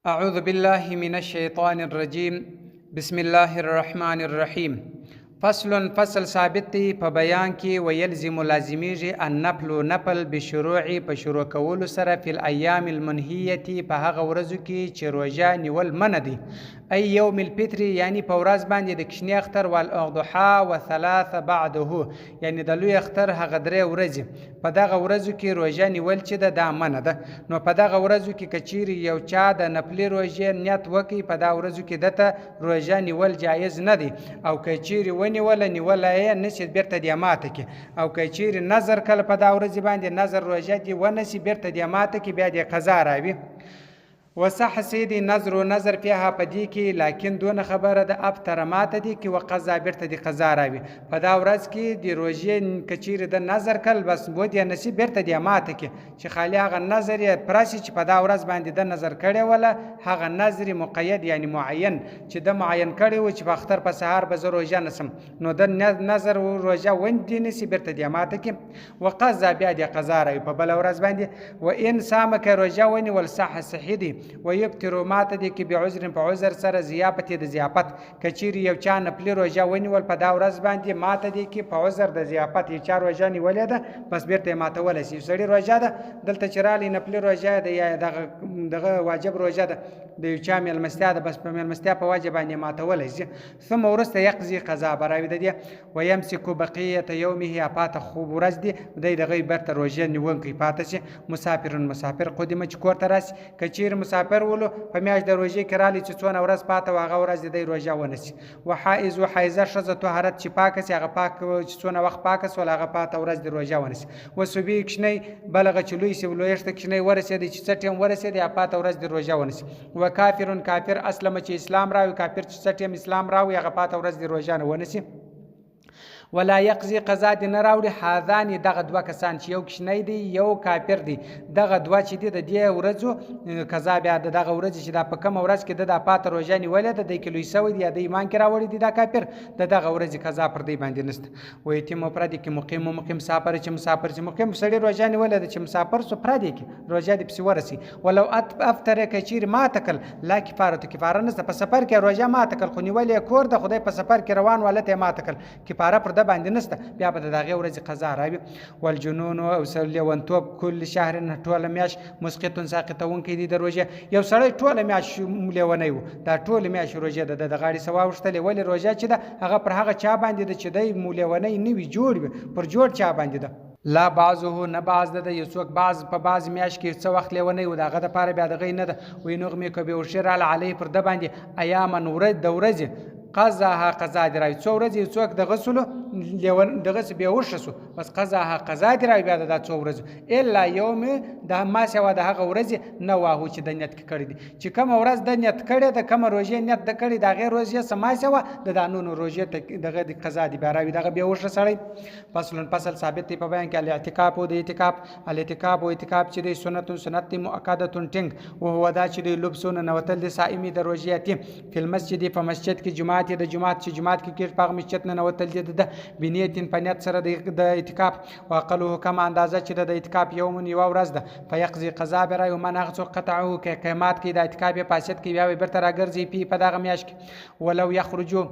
أعوذ بالله من الشيطان الرجيم بسم الله الرحمن الرحیم. فصل ثابت دی په بیان کې ويلزم لازمیږي النفل نفل بشروع په شروع کولو سره فی الایام المنهیه په هغه ورځو کې چې روژه نیول منع دي. ای یوم الفطر یعنی په ورځ باندې د کشنی اختر والاضحى وثلاث بعده یعنی د لوی اختر هغه درې ورځې په دغه ورځو کې روژه نیول چې د منع ده. نو په دغه ورځو کې کچيري یو چا د نفلی روژه نیت وکي په دا ورځو کې دته روژه نیول جایز نه دي او کچيري نیوله یې نشي بیرته دی ماته کې او کچيري نظر کله په دا ورځ باندې نظر روژه دی ونسی بیرته دی ماته کې بیا د قضا راوي وصح سيدي نظر فيها پدې کې لکن دون خبره د افطر ماته دي کې وقضا بیرته دی قضا راوي په دا ورځ کې د روژه کچيري د نظر کل بس بو دی نسی بیرته دی ماته کې چې خالی هغه نظر یې پراسي چې په دا ورځ باندې د نظر کړي ولا هغه نظر مقید یعنی معین چې د معین کړي و چې په اختر په سهار به زه روژه نسم نو د نظر روژه وندي نسی بیرته دی ماته کې وقضا بیا دی قضا راوي په بل ورځ باندې و ان سامک روژه ونی ول صح صحیح ويبتر ماته دي کې به عذر په عذر سره ضیافت د ضیافت کچيري یو چا نپلی روژه ونیول په دا ورځ باندې ماته دي کې په عذر د ضیافت یو چا روژه نیولې ده بس بیرته ماته ولسی سړی روژه ده دلته چرالي نپلی روژه ده یا دغه واجب روژه ده د یو چا ملمستیا ده بس په ملمستیا په واجب باندې ماته ولسی ثم ورسته يقضي قضا براوي ده ويمسك بقيه يومه اپاته خوب ورځ دي دغه بیرته روژه نیون کوي پاته شي مسافر قدمه چې کوړه راس کچير مسافر ولو په میاش د روژې کرالی چې څونه ورځ پاته واغه ورځ د روژه ونسی وحائز وحائزه شذ طهارت چې پاکه سي هغه پاک چې څونه وخت پاکه سول هغه پاته ورځ د روژه ونسی وسبي کښنی بلغه چلوي سی ولويشت کښنی ورسېد چې څټم ورسېد یا پاته ورځ د روژه ونسی وکافر کافر اسلم چې اسلام راوي کافر چې څټم اسلام راوي هغه پاته ورځ د روژه ونسی ولا يقضي قضا دي نه راوړي هذان دغه دوه کسان چې یو کښنی دی یو کافر دی دغه دوه چې دی د دې ورځو قضا بیا دغه ورځ چې دا په کوم ورځ کې د پاته روژه نیولې ده د کلوي سوي دی د ایمان کې راوړي دی دا کافر دغه ورځ قضا پر دی باندې نشته و یتیم پر دی کې مقیم مسافر چې مسافر چې مقیم سړی روژه نیولې ده چې مسافر سو پر دی کې روژه دی پس ورسي ولو افطر کچیر ما تکل لا کفاره نشته په سفر کې روژه ما تکل خو نیولې کور د خدای په سفر کې روان ولته ما تکل کفاره پر د باندې نشته بیا به دغه ورځ قضا راوي والجنون او سلونتوب کل شهر ټوله میاش مسقط ساقطون کې دي د روژه یو سړی ټوله میاش لیونی و دا ټوله میاش روژه د غاړي سوا وشتلې ولې روژه چې ده هغه پر هغه چا باندې د چې دی لیونی نه وي جوړ پر جوړ چا باندې ده لا بعضه نه بعض ده یو څوک بعض په بعض میاش کې څو وخت لیونی و دغه د پاره بیا دغه نه ده وې نغمه کوي او شر علی پر د باندې ایامن ورځ د ورځ قضاها قضا دی راوي څو ورځې څوک د غسلو دغه بیا وشسو بس قضاها قضا دی راوي بیا د څو ورځې الا یوم د ما سوا د هغه ورځې نه واهو چې د نیت کړی دي چې کوم ورځ د نیت کړی د کوم روژه نیت د کړی د غیر روژه سما سوا د دانونو روژه دغه د قضا دی بیا راوي دغه بیا وش سړی فصل ثابت په بیان کې الاعتکاف او د اعتکاف او اعتکاف چې د سنت مؤکده ټینګ او هو دا چې د لبسونه نوتل د صائمي د روژه تی په مسجد په مسجد کې جمعه د جمعات چې جمعات کې کېږي په مسجد نه نوتل دي د بنیت په نیت سره د اعتکاف واقلو کم اندازه چې د اعتکاف یوم یو ورځ ده فیقضي قضا برای من هغه څوک قطعه کې قیمات کې د اعتکاف فاسد کې بیا بیرته راګرځي په دغه میاش کې ولو یخرجو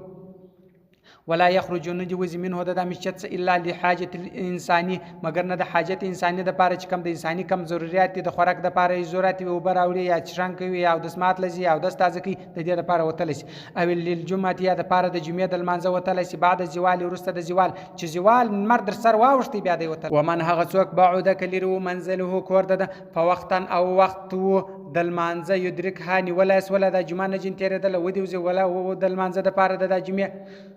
ولا يخرجون جوز منه د مشت الا لحاجه الانساني مگر نه د حاجت انساني د پاره چې کم د انساني کم ضرورت د خوراک د پاره ضرورت او براوړي یا چرنګ کوي او د سمات لزي او د تازه کوي د دې د پاره وتل شي او للجمعه یا د پاره د جمعې د منځه وتل شي بعد زوال ورسته د زوال چې زوال مرد سر واوښتي بیا دی وتل ومن هغه څوک بعد کلیرو منزله کور ده په وختن او وخت د المانزه یدرک هاني ولا اسوله د جمعه نه جن تیرې د ودی ولا د المانزه د پاره د جمعې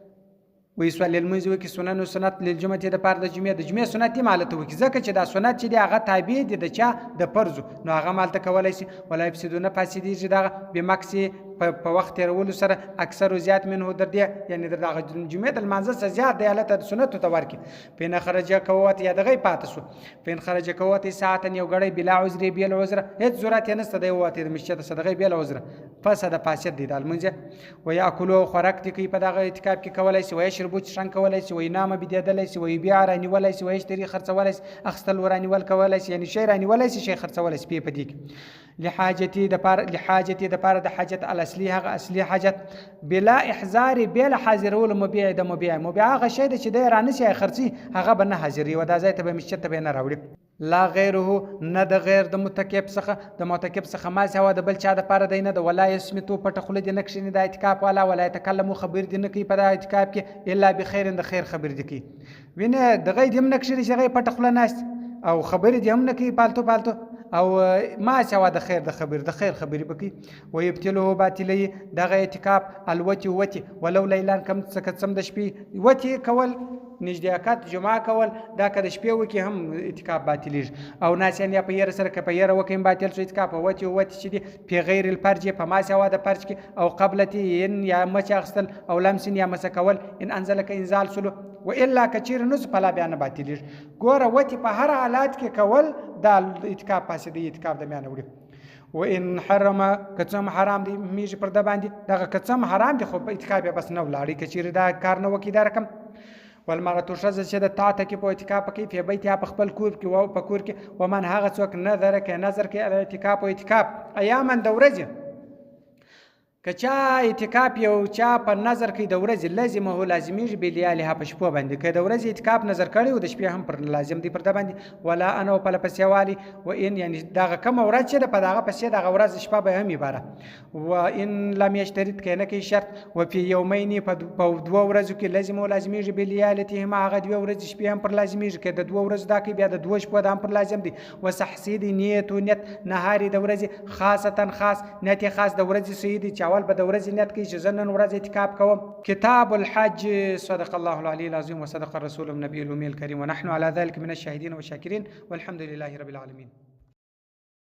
ويسوال المنزو کې سنن او سنت للجمعه د پاره د جمعه سنتي مالته وکي ځکه چې دا سنت چې دی هغه تابع دي د چا د فرض نو هغه مالته کولای شي ولا يفسدون فاسدي چې دا بمکسي په وخت تېرولو سره اکثر و زیات منه در دې یعنی در دغه جمعې د لمانځه څخه زیات دی هلته سنتو ته ورکړي. فإن خرج کوت یا دغه پاتې سو فإن خرج کوت ساعتا یو غړی بلا عذر بلا عذر هیڅ ضرورت یې نشته دی وته د مسجد صدقه بلا عذر فسد فاسد دی د المنځ و یاکلوا خوراک دي کوي په دغه اعتکاف کې کولای شي و یشربوا څښنګ کولای شي و نامه بيدلای شي و بیا رانیولای شي و یشتري خرڅولای شي اخستل ورانیول کولای شي یعنی شی رانیولای شي شی خرڅولای شي په دې کې لحاجتي د پاره د حاجت الاصلي هغه اصلي حاجت بلا احزار بلا حاضرول مبيع د مبيع هغه شی د چې د رانه شي خرڅي هغه به نه حاضري و دا ځای ته به مسجد ته به نه راوړي. لا غیره نه د غیر د متکب څخه ما سوا د بل چا د پاره دی نه د ولا اسمتو پټ خله دي نکښنی د اعتکاف والا ولا يتکلم خبر دي نه کوي په د اعتکاف کې الا بخیر د خیر خبر دي کوي وینه د غي دم نکښنی چې پټ خله ناست او خبر دي هم نه کوي پالتو او ما سوا د خیر خبري بکی و يبتلوه باطلی دغه اعتکاف الوتی ولو لیلان کم څه د شپې وتی کول نږدېکات جمعه کول دا که د شپې وکي هم اعتکاف باطلیږي او ناسیان یا په یره سره که په یره وکیم باطل شو اعتکاف وتی چې دي په غیر الفرج په ما سوا د فرج کې او قبلتی یا مچ اخستل او لمسن یا مس کول ان انزلک انزال سلو و الا کچیر نس فلا بیان باطلیږي ګوره وتی په هر حالات کې کول دا اعتکاف فاسد اعتکاف د میانه وړي و ان حرم کڅم حرام دی میږي پر د باندې دغه کڅم حرام دی خو اعتکاف بس نه ولاړی کچیر دا کار نه وکي دا رقم والمرأة شذ چې د طاعت کې په اعتکاف کې په بیت یا په خپل کور کې او په کور کې ومن هغه څوک نظر کې اعتکاف او اعتکاف ایامن د ورځې کچا اعتکاف یو چا په نظر کې د ورځې لازمه لازمیږي بلیالها په شپه باندې که د ورځې اعتکاف نظر کړي او د شپې هم پر لازم دی پر د باندې ولا انا په لپسې والی و ان یعنی دغه کوم ورځ چې په دغه پسې دغه ورځ شپه به هم عباره و ان لم یشترط کنه کې شرط و فی یومین په دوه ورځو کې لازمیږي بلیالتهما هغه دوه ورځې شپې هم پر لازمیږي که د دوه ورځو دا کې بیا د دوه شپه هم پر لازم دی و تحصید نیت نهاری د ورځې خاص نیت خاص د ورځې سیدی چاول به د ورځې نیت کوي چې زه نن ورځ اعتکاف کوم. کتاب الحج. صدق الله العلي العظيم وصدق الرسول النبي الأمي الكريم ونحن على ذلك من الشاهدين والشاكرين والحمد لله رب العالمين.